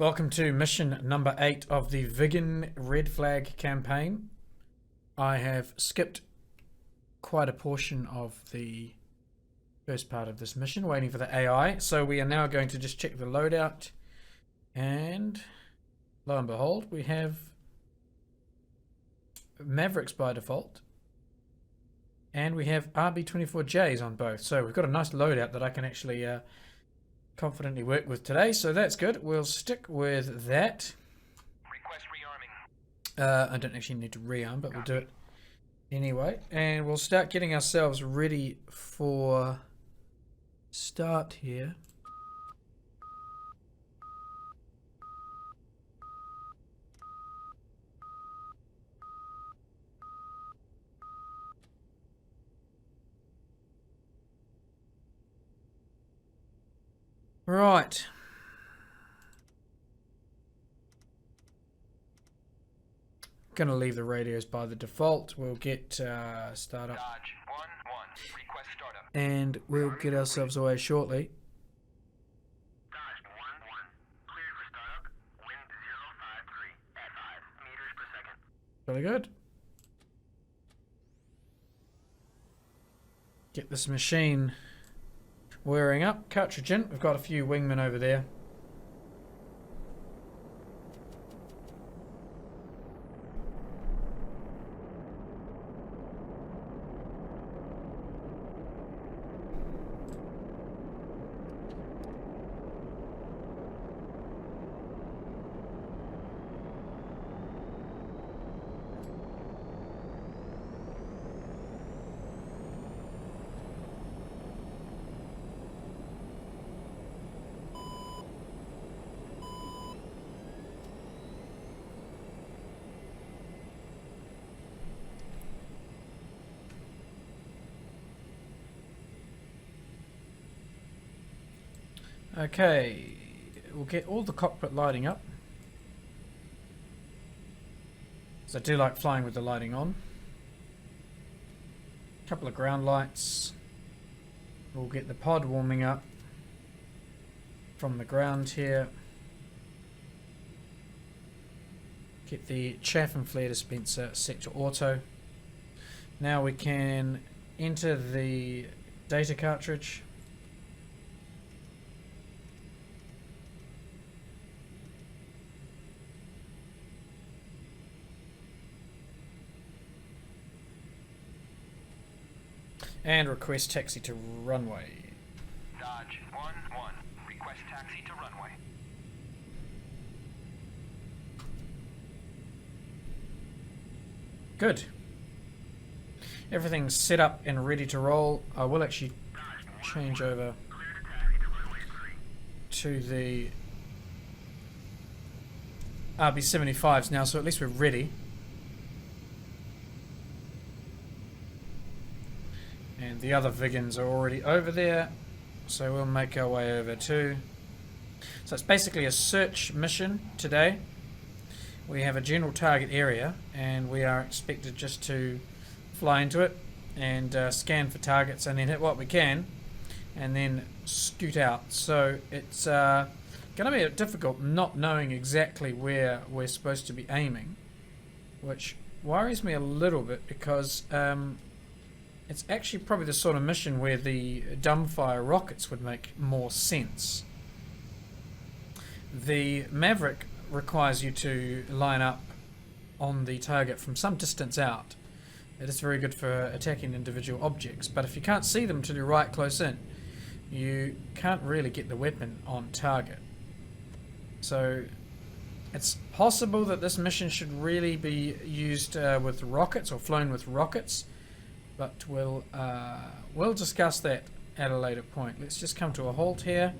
Welcome to mission number 8 of the Viggen Red Flag campaign. I have skipped quite a portion of the first part of this mission, waiting for the AI. So we are now going to just check the loadout, and lo and behold, we have Mavericks by default, and we have RB-24Js on both. So we've got a nice loadout that I can actually confidently work with today, so that's good. We'll stick with that. Request rearming. I don't actually need to rearm, but we'll do it anyway, and we'll start getting ourselves ready for start here. Right. Gonna leave the radios by the default. We'll get startup. Dodge 1-1. Request startup. And we'll get ourselves away shortly. Dodge 1-1. Cleared for startup. Wind 053 at 5 meters per second. Really good. Get this machine wearing up. Cartridge in. We've got a few wingmen over there. Okay, we'll get all the cockpit lighting up, because I do like flying with the lighting on. A couple of ground lights. We'll get the pod warming up from the ground here. Get the chaff and flare dispenser set to auto. Now we can enter the data cartridge. And request taxi to runway. Dodge 1-1. Request taxi to runway. Good. Everything's set up and ready to roll. I will actually change over to the RB-75s now, so at least we're ready. And the other Viggens are already over there, so we'll make our way over too. So it's basically a search mission today. We have a general target area, and we are expected just to fly into it and scan for targets, and then hit what we can, and then scoot out. So it's going to be a bit difficult not knowing exactly where we're supposed to be aiming, which worries me a little bit, because it's actually probably the sort of mission where the dumbfire rockets would make more sense. The Maverick requires you to line up on the target from some distance out. It is very good for attacking individual objects, but if you can't see them till you're right close in, you can't really get the weapon on target. So it's possible that this mission should really be used with rockets, or flown with rockets. But we'll discuss that at a later point. Let's just come to a halt here,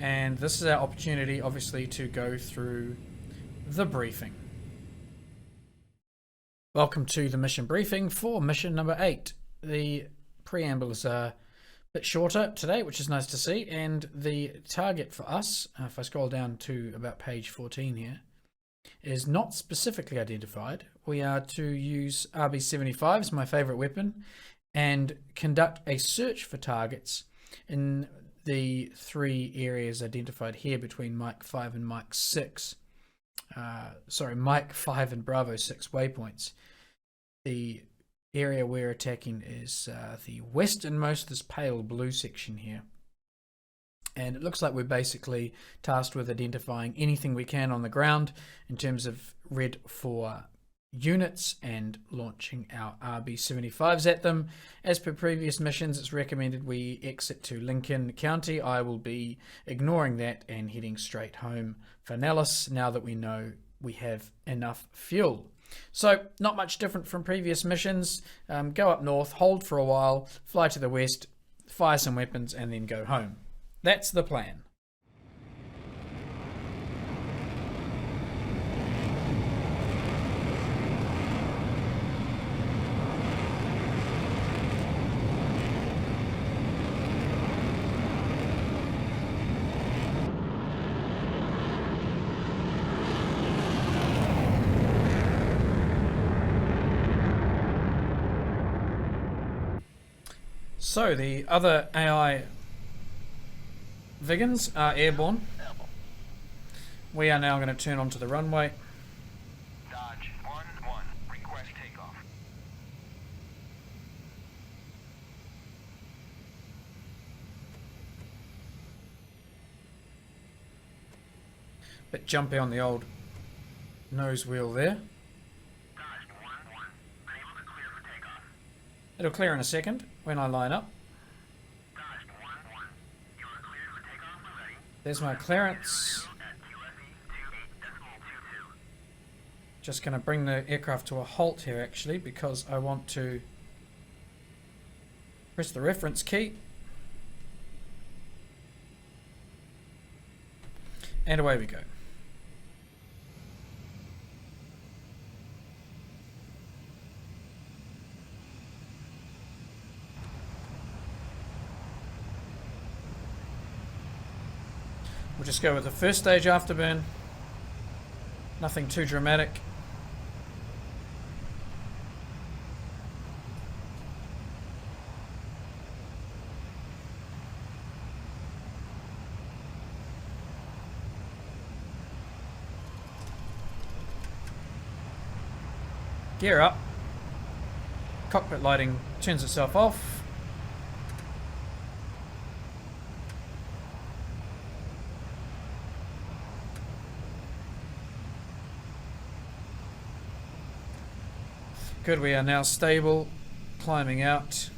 and this is our opportunity, obviously, to go through the briefing. Welcome to the mission briefing for mission number 8. The preamble is a bit shorter today, which is nice to see, and the target for us, if I scroll down to about page 14 here, is not specifically identified. We are to use RB-75 as my favorite weapon, and conduct a search for targets in the 3 areas identified here between Mike 5 and Mike 6. Mike 5 and Bravo 6 waypoints. The area we're attacking is the westernmost, this pale blue section here. And it looks like we're basically tasked with identifying anything we can on the ground in terms of red for units and launching our RB-75s at them. As per previous missions, it's recommended we exit to Lincoln County. I will be ignoring that and heading straight home for Nellis now that we know we have enough fuel. So not much different from previous missions. Go up north, hold for a while, fly to the west, fire some weapons, and then go home. That's the plan. So the other AI Viggens are airborne. We are now going to turn onto the runway. Dodge 1-1. Request takeoff. Bit jumpy on the old nose wheel there. Dodge 1-1. Unable to clear for takeoff. It'll clear in a second when I line up. Dodge 1-1. You are cleared for takeoff when ready. There's my clearance. At QFE 28.22. Just going to bring the aircraft to a halt here actually because I want to press the reference key. And away we go. We'll just go with the first stage afterburn. Nothing too dramatic. Gear up. Cockpit lighting turns itself off. Good, we are now stable, climbing out.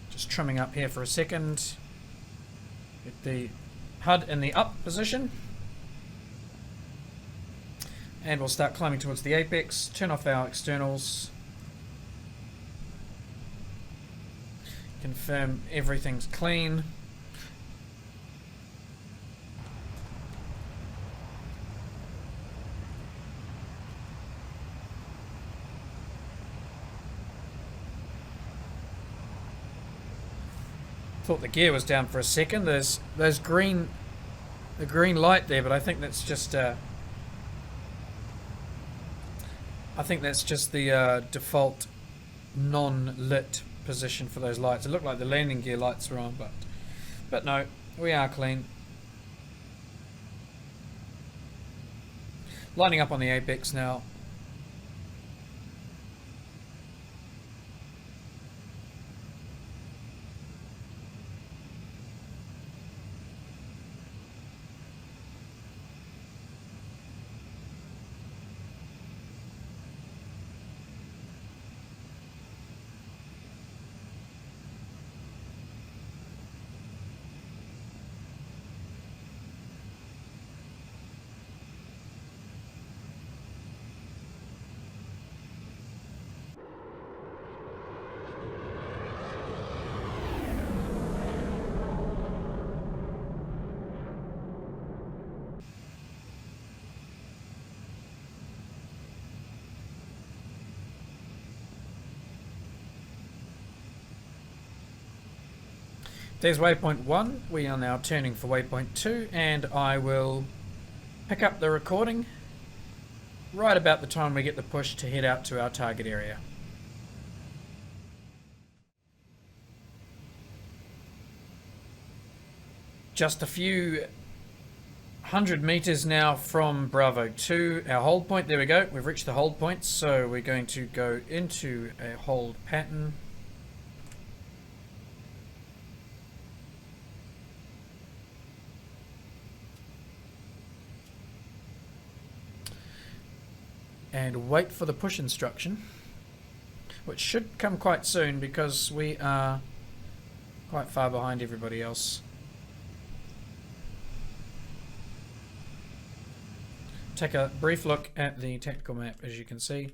Just trimming up here for a second. Get the HUD in the up position. And we'll start climbing towards the apex, turn off our externals. Confirm everything's clean. Thought the gear was down for a second. There's the green light there, but I think that's just the default non-lit position for those lights. It looked like the landing gear lights were on, but no, we are clean. Lining up on the apex now. There's waypoint 1, we are now turning for waypoint 2, and I will pick up the recording right about the time we get the push to head out to our target area. just a few 100 meters now from Bravo 2, our hold point. There we go, we've reached the hold point, so we're going to go into a hold pattern. And wait for the push instruction, which should come quite soon because we are quite far behind everybody else. Take a brief look at the tactical map. As you can see,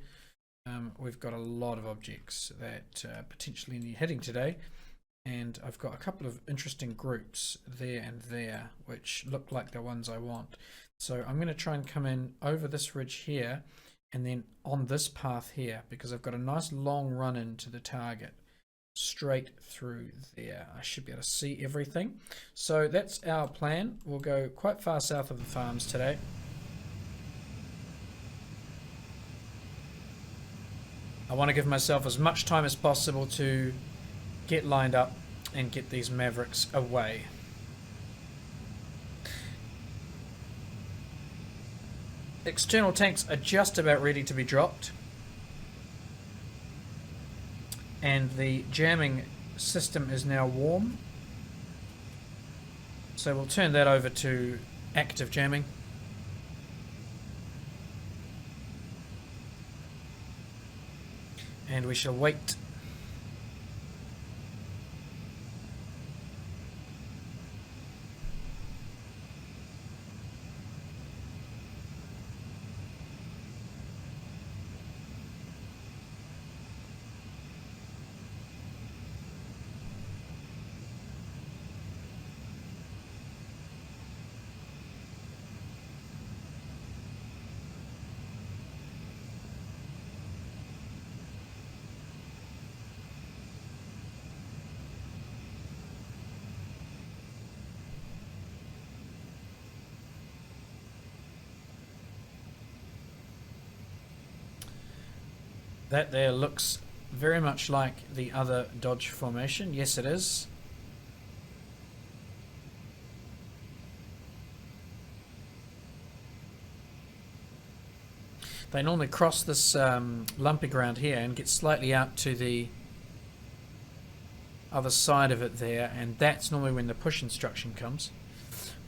we've got a lot of objects that potentially need hitting today, and I've got a couple of interesting groups there and there which look like the ones I want. So I'm going to try and come in over this ridge here and then on this path here, because I've got a nice long run into the target straight through there. I should be able to see everything. So that's our plan. We'll go quite far south of the farms today. I want to give myself as much time as possible to get lined up and get these Mavericks away. External tanks are just about ready to be dropped, and the jamming system is now warm, so we'll turn that over to active jamming. And we shall wait. That there looks very much like the other Dodge formation. Yes, it is. They normally cross this lumpy ground here and get slightly out to the other side of it there, and that's normally when the push instruction comes,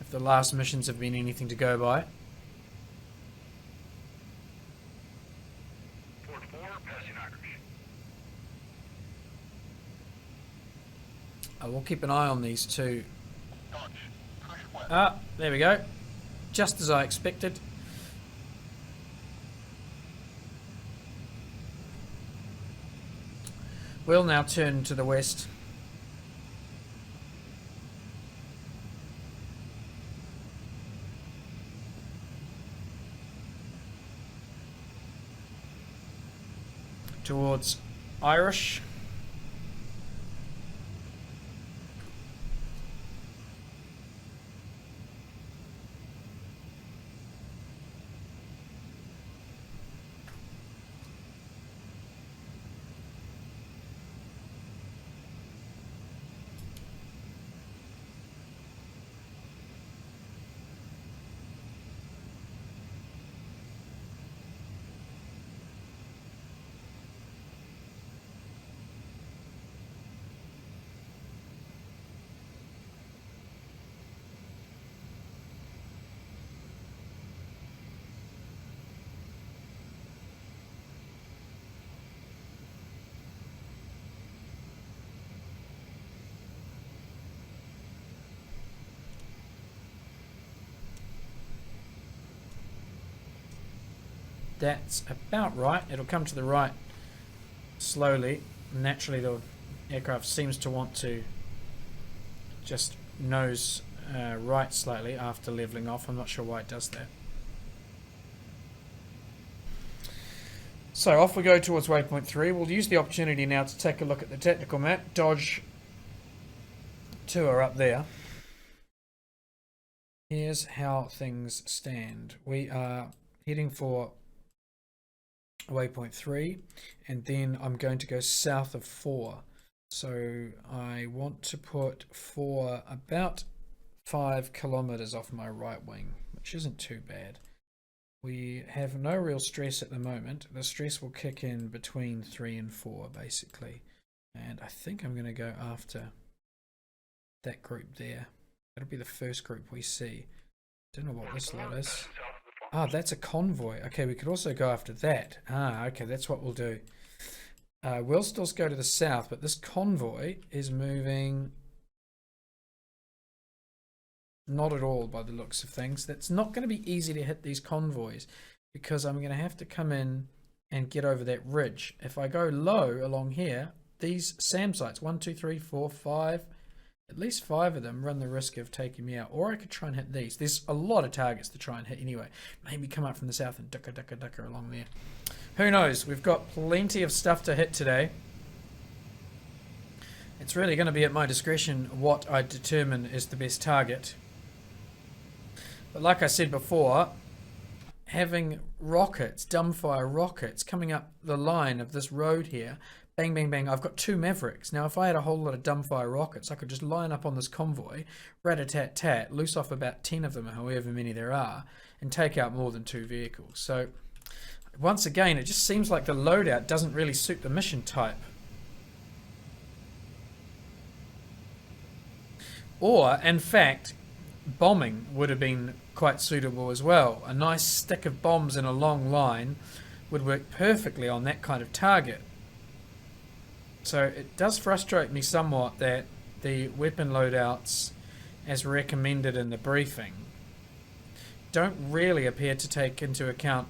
if the last missions have been anything to go by. I will keep an eye on these two. Ah, there we go. Just as I expected. We'll now turn to the west. Towards Irish. That's about right. It'll come to the right slowly. Naturally, the aircraft seems to want to just nose right slightly after leveling off. I'm not sure why it does that. So off we go towards waypoint 3. We'll use the opportunity now to take a look at the tactical map. Dodge 2 are up there. Here's how things stand. We are heading for waypoint 3, and then I'm going to go south of 4. So I want to put 4 about 5 kilometers off my right wing, which isn't too bad. We have no real stress at the moment. The stress will kick in between 3 and 4, basically. And I think I'm going to go after that group there. That'll be the first group we see. Don't know what this lot is. Ah, that's a convoy. Okay, we could also go after that. Ah, okay, that's what we'll do. We'll still go to the south, but this convoy is moving not at all by the looks of things. That's not going to be easy to hit these convoys because I'm going to have to come in and get over that ridge. If I go low along here, these SAM sites, 1, 2, 3, 4, 5, at least 5 of them run the risk of taking me out. Or I could try and hit these. There's a lot of targets to try and hit anyway. Maybe come up from the south and ducker along there. Who knows? We've got plenty of stuff to hit today. It's really going to be at my discretion what I determine is the best target. But like I said before, having rockets, dumbfire rockets, coming up the line of this road here, bang, bang, bang, I've got 2 Mavericks. Now, if I had a whole lot of dumbfire rockets, I could just line up on this convoy, rat-a-tat-tat, loose off about 10 of them, however many there are, and take out more than 2 vehicles. So, once again, it just seems like the loadout doesn't really suit the mission type. Or, in fact, bombing would have been quite suitable as well. A nice stick of bombs in a long line would work perfectly on that kind of target. So it does frustrate me somewhat that the weapon loadouts, as recommended in the briefing, don't really appear to take into account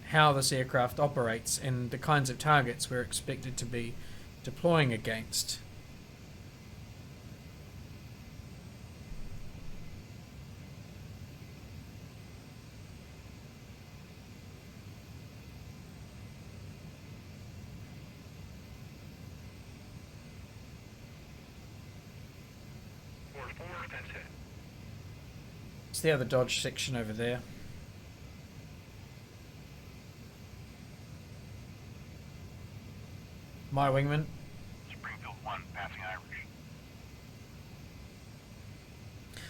how this aircraft operates and the kinds of targets we're expected to be deploying against. It's the other Dodge section over there. My wingman. Springfield 1, passing Irish.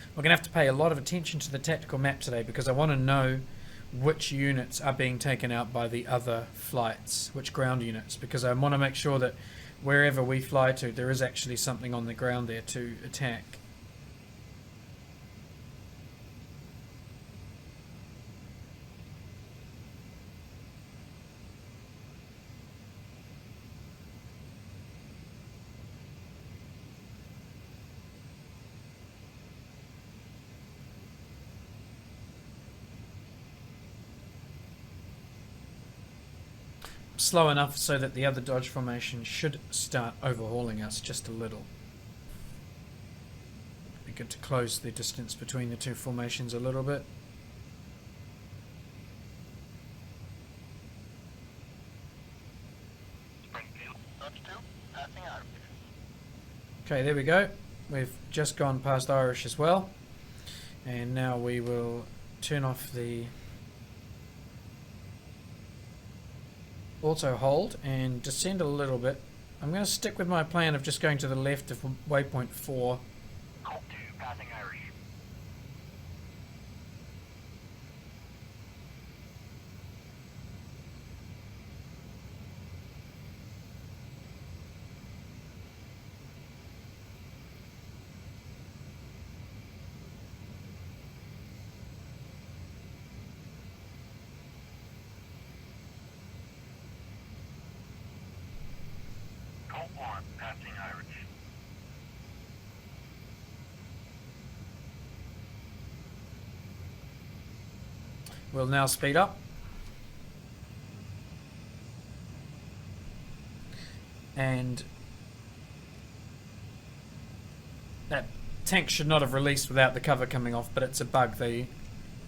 We're going to have to pay a lot of attention to the tactical map today because I want to know which units are being taken out by the other flights, which ground units, because I want to make sure that wherever we fly to, there is actually something on the ground there to attack. Slow enough so that the other Dodge formation should start overhauling us just a little. It'd be good to close the distance between the two formations a little bit. Springfield, Dodge 2, passing Irish. Okay, there we go. We've just gone past Irish as well. And now we will turn off the auto hold and descend a little bit. I'm going to stick with my plan of just going to the left of waypoint 4. Colt 2, passing Irish. Colt 1, passing Irish. We'll now speed up. And that tank should not have released without the cover coming off, but it's a bug. The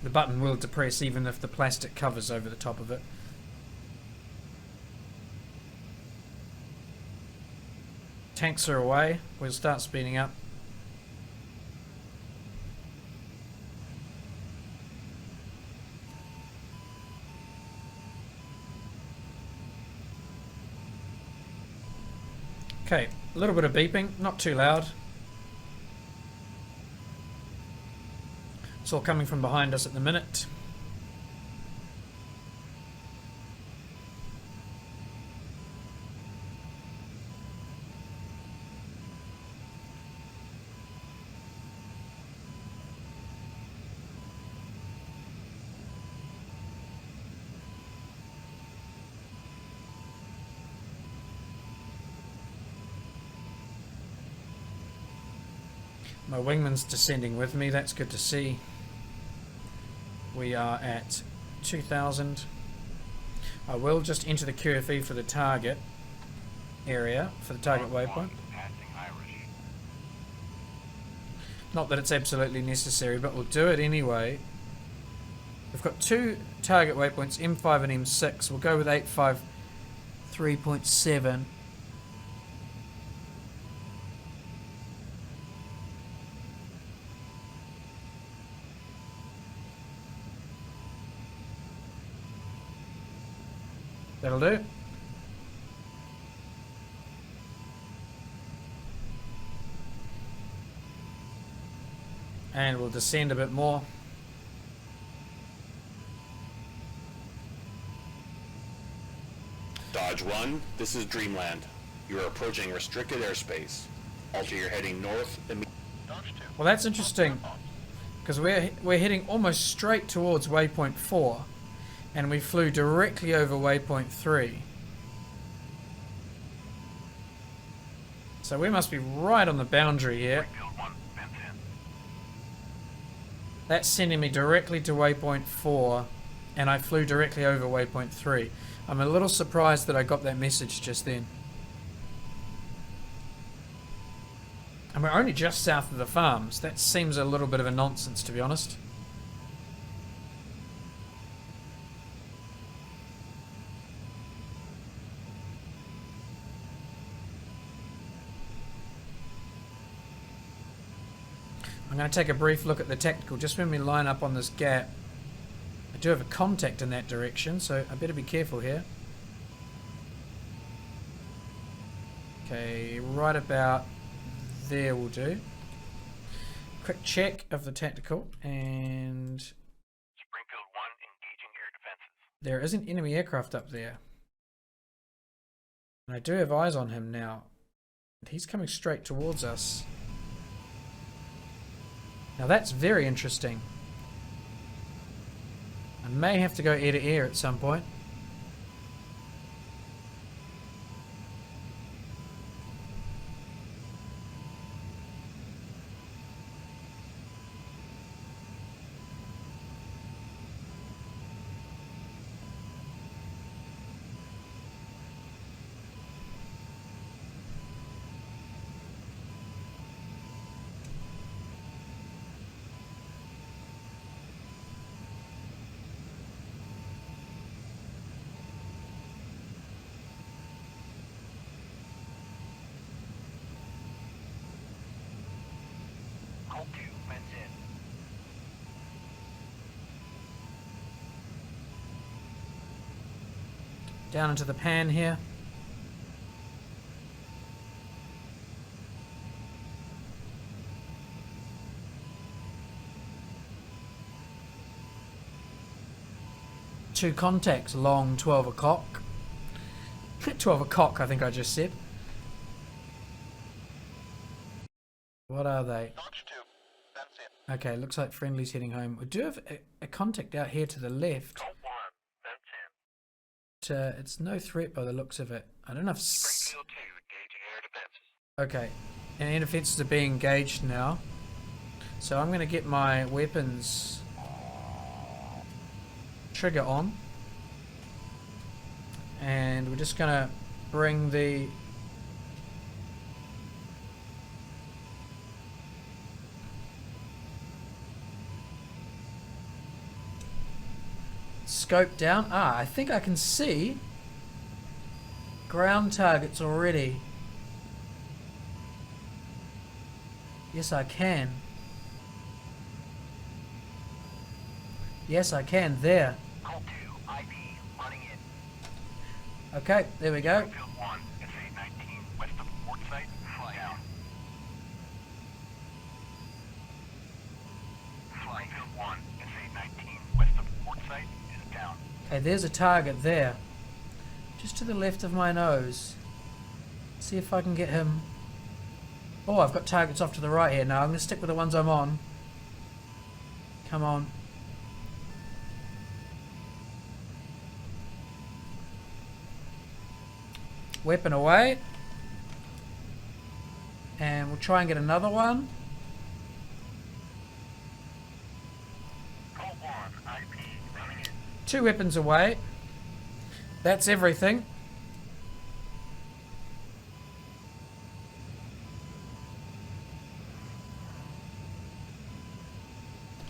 button will depress even if the plastic covers over the top of it. Tanks are away. We'll start speeding up. Okay, a little bit of beeping, not too loud. It's all coming from behind us at the minute. My wingman's descending with me, that's good to see. We are at 2,000. I will just enter the QFE for the target area, for the target waypoint. Not that it's absolutely necessary, but we'll do it anyway. We've got two target waypoints, M5 and M6. We'll go with 853.7. That'll do. And we'll descend a bit more. Dodge 1, this is Dreamland. You are approaching restricted airspace. Alter your heading north immediately. Well, that's interesting, because we're heading almost straight towards waypoint 4, and we flew directly over waypoint 3. So we must be right on the boundary here. That's sending me directly to waypoint 4, and I flew directly over waypoint 3. I'm a little surprised that I got that message just then. And we're only just south of the farms. That seems a little bit of a nonsense, to be honest. I'm going to take a brief look at the tactical just when we line up on this gap. I do have a contact in that direction, so I better be careful here. Okay, right about there will do. Quick check of the tactical, and Springfield 1 engaging air defenses. there is an enemy aircraft up there. And I do have eyes on him now. He's coming straight towards us. Now that's very interesting. I may have to go air to air at some point. Hull 2, fence in. Down into the pan here. Two contacts, long 12 o'clock. 12 o'clock, I think I just said. What are they? Dodge 2, fence in. Okay, looks like friendly's heading home. We do have a contact out here to the left. Colt 1, fence in. It's no threat by the looks of it. I don't know if... Springfield 2 engaging air defenses. Okay, and air defences are being engaged now. So I'm going to get my weapons trigger on. And we're just going to bring the... scope down. Ah, I think I can see ground targets already. Yes, I can. Yes, I can. There. Colt 2, IP, running in. Okay, there we go. Springfield 1, SA-19, west of port site, fly out. Springfield 1, Okay, there's a target there. Just to the left of my nose. See if I can get him. Oh, I've got targets off to the right here. Now I'm going to stick with the ones I'm on. Come on. Weapon away. And we'll try and get another one. Code 1, IP, running in. 2 weapons away. That's everything.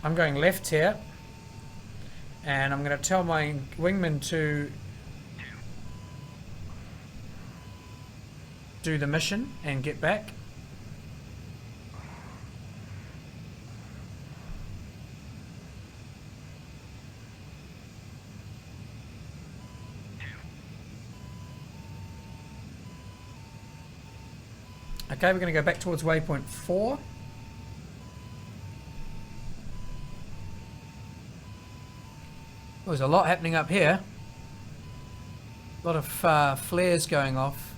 I'm going left here. And I'm going to tell my wingman to do the mission and get back. Okay, we're going to go back towards waypoint 4. Oh, there's a lot happening up here. A lot of flares going off.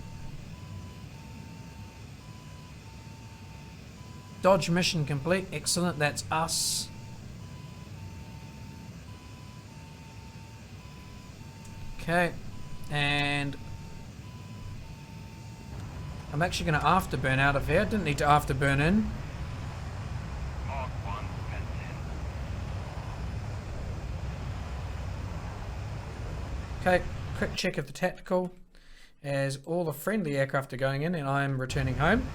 Dodge mission complete. Excellent, that's us. Okay, and I'm actually going to afterburn out of here. Didn't need to afterburn in. Mark 1, heading in. Okay, quick check of the tactical as all the friendly aircraft are going in and I'm returning home.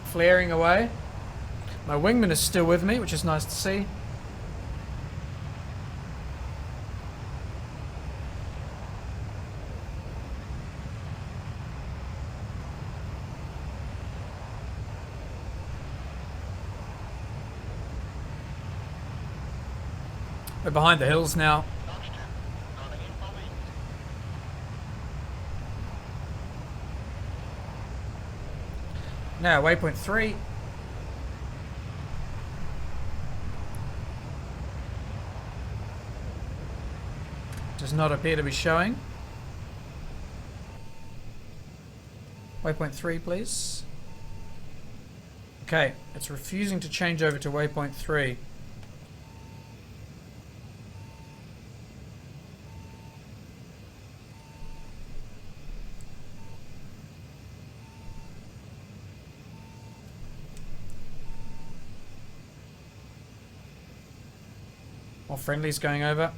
Flaring away. My wingman is still with me, which is nice to see. We're behind the hills now. Dodge 2, running in for lead. Now, waypoint 3. Does not appear to be showing. Waypoint 3, please. Okay, it's refusing to change over to waypoint 3. More friendlies going over.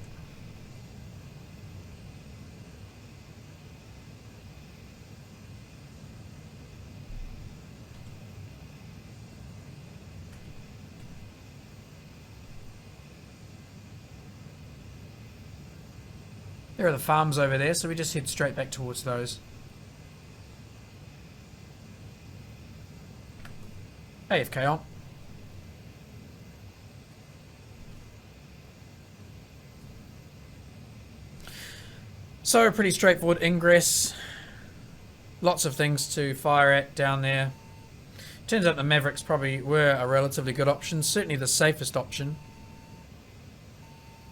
There are the farms over there, so we just head straight back towards those. AFK on. So, pretty straightforward ingress. Lots of things to fire at down there. Turns out the Mavericks probably were a relatively good option, certainly the safest option.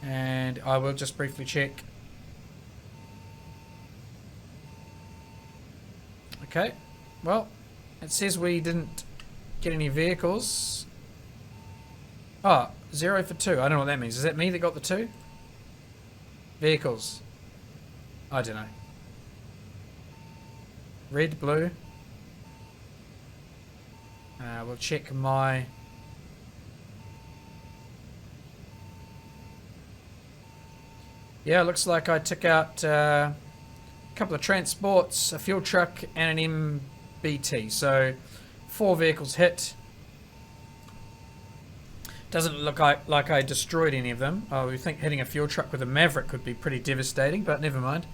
And I will just briefly check. Okay, well, it says we didn't get any vehicles. Oh, 0 for 2. I don't know what that means. Is that me that got the 2? Vehicles. I don't know. Red, blue. We'll check my... Yeah, it looks like I took out a couple of transports, a fuel truck and an MBT. So 4 vehicles hit. Doesn't look like I destroyed any of them. Oh, we think hitting a fuel truck with a Maverick could be pretty devastating, but never mind.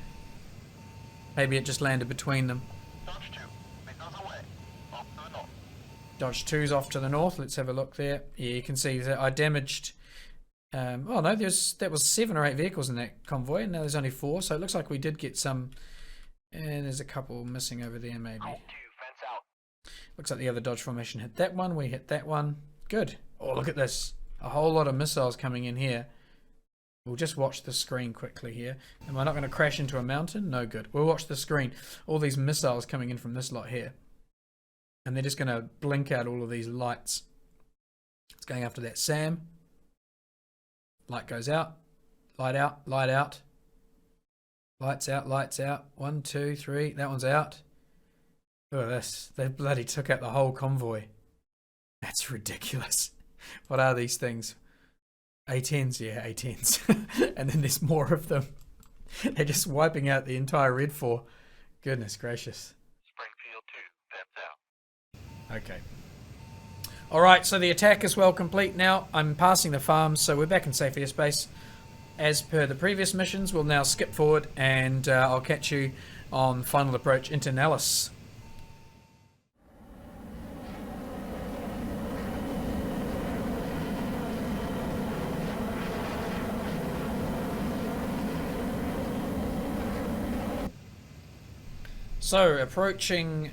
Maybe it just landed between them. Dodge 2, meters away. Off to the north. Dodge 2's off to the north. Let's have a look there. Yeah, you can see that I damaged... oh no, that was 7 or 8 vehicles in that convoy, and now there's only 4, so it looks like we did get some... And there's a couple missing over there, maybe. Code 2, fence out. Looks like the other Dodge formation hit that one. We hit that one. Good. Oh, look at this. A whole lot of missiles coming in here. We'll just watch the screen quickly here. Am I not going to crash into a mountain? No good. We'll watch the screen. All these missiles coming in from this lot here. And they're just going to blink out all of these lights. It's going after that SAM. Light goes out. Light out. Light out. Lights out. Lights out. 1, 2, 3. That one's out. Look at this. They bloody took out the whole convoy. That's ridiculous. What are these things? A-10s? Yeah, A-10s. And then there's more of them. They're just wiping out the entire Red 4. Goodness gracious. Springfield 2, that's out. Okay. Alright, so the attack is well complete now. I'm passing the farms, so we're back in safe airspace. As per the previous missions, we'll now skip forward and I'll catch you on final approach into Nellis. So, approaching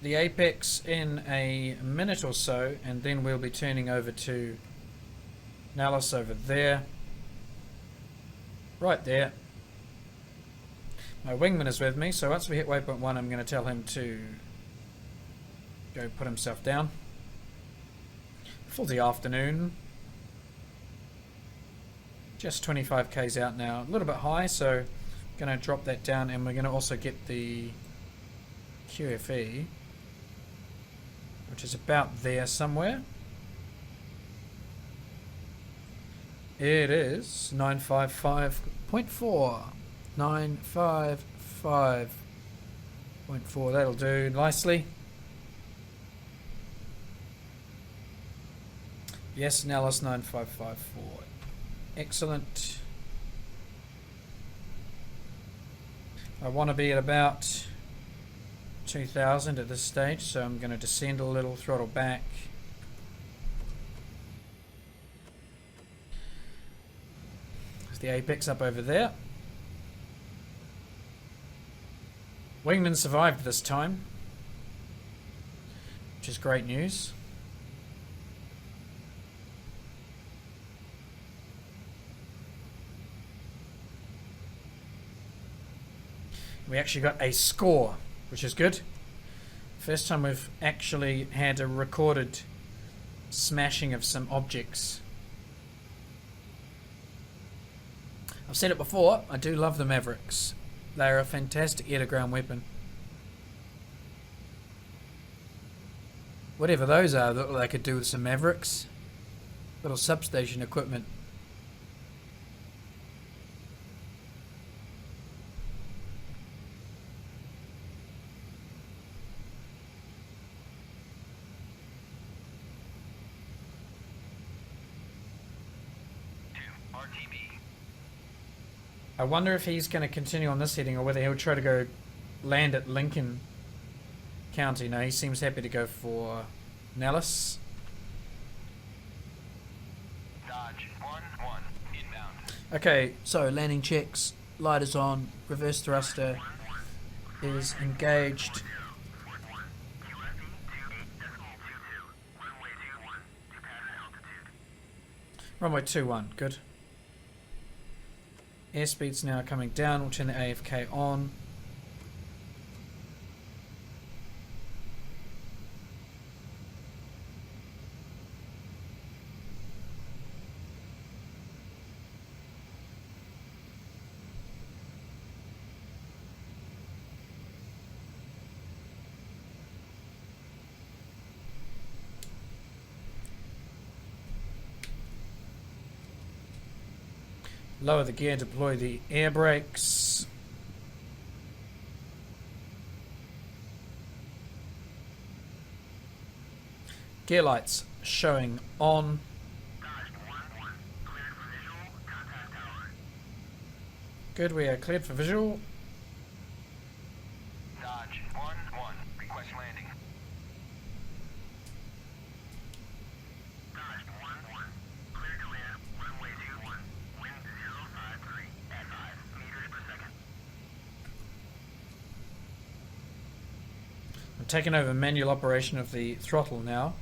the apex in a minute or so, and then we'll be turning over to Nellis over there. Right there. My wingman is with me, so once we hit waypoint 1, I'm going to tell him to go put himself down for the afternoon. Just 25 k's out now, a little bit high, so going to drop that down, and we're going to also get the QFE, which is about there somewhere. It is 955.4. 955.4. That'll do nicely. Yes, Nellis 9554. Excellent. I want to be at about 2000 at this stage, so I'm going to descend a little, throttle back. There's the apex up over there. Wingman survived this time, which is great news. We actually got a score, which is good. First time we've actually had a recorded smashing of some objects. I've said it before, I do love the Mavericks. They're a fantastic air-to-ground weapon. Whatever those are, that they could do with some Mavericks. Little substation equipment. I wonder if he's going to continue on this heading or whether he'll try to go land at Lincoln County. No, he seems happy to go for Nellis. Dodge 1-1 inbound. Okay, so landing checks, light is on, reverse thruster is engaged. Runway 21, good. Airspeed's now coming down, we'll turn the AFK on. Lower the gear, deploy the air brakes. Gear lights showing on. Good, we are cleared for visual. Dodge 1-1, request landing. Dodge 1-1, clear to land, runway 21, wind 053 at 5 meters per second. I'm taking over manual operation of the throttle now.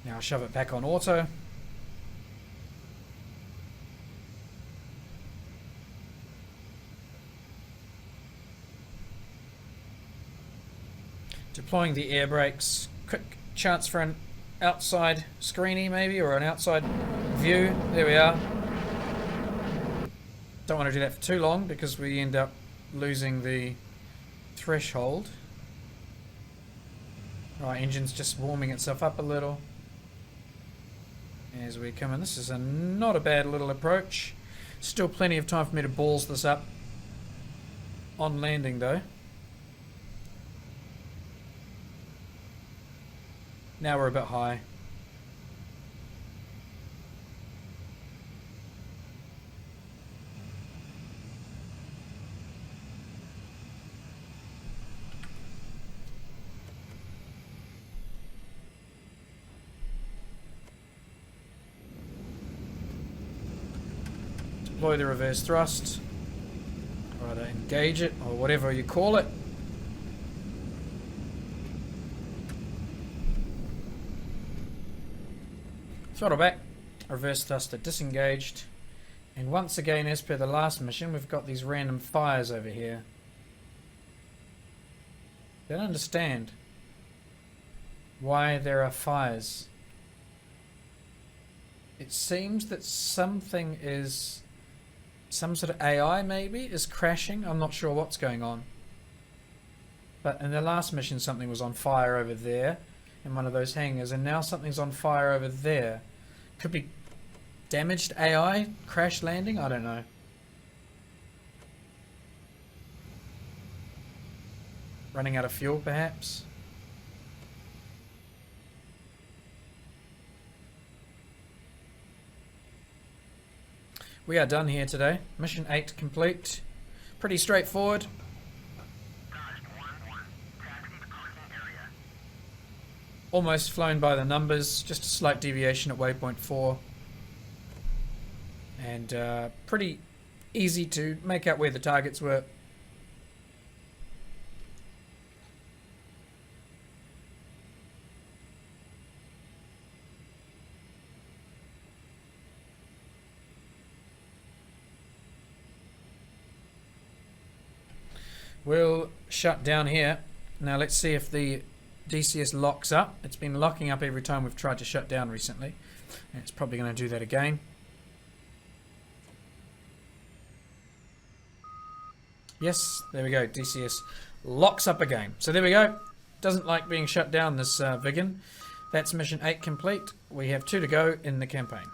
Now shove it back on auto. Deploying the air brakes. Quick chance for an outside screeny maybe, or an outside view. There we are. Don't want to do that for too long because we end up losing the threshold. Right, engine's just warming itself up a little as we come in. This is not a bad little approach. Still plenty of time for me to balls this up on landing though. Now we're a bit high. Deploy the reverse thrust. Or either engage it, or whatever you call it. Throttle back, reverse thruster disengaged, and once again, as per the last mission, we've got these random fires over here. Don't understand why there are fires. It seems that something is, some sort of AI maybe, is crashing. I'm not sure what's going on. But in the last mission, something was on fire over there in one of those hangars, and now something's on fire over there. Could be damaged AI crash landing, I don't know. Running out of fuel perhaps. We are done here today. Mission 8 complete. Pretty straightforward. Almost flown by the numbers, just a slight deviation at waypoint 4. And pretty easy to make out where the targets were. We'll shut down here. Now let's see if the DCS locks up. It's been locking up every time we've tried to shut down recently, and it's probably going to do that again. Yes, there we go. DCS locks up again. So there we go. Doesn't like being shut down, this Viggen. That's mission 8 complete. We have 2 to go in the campaign.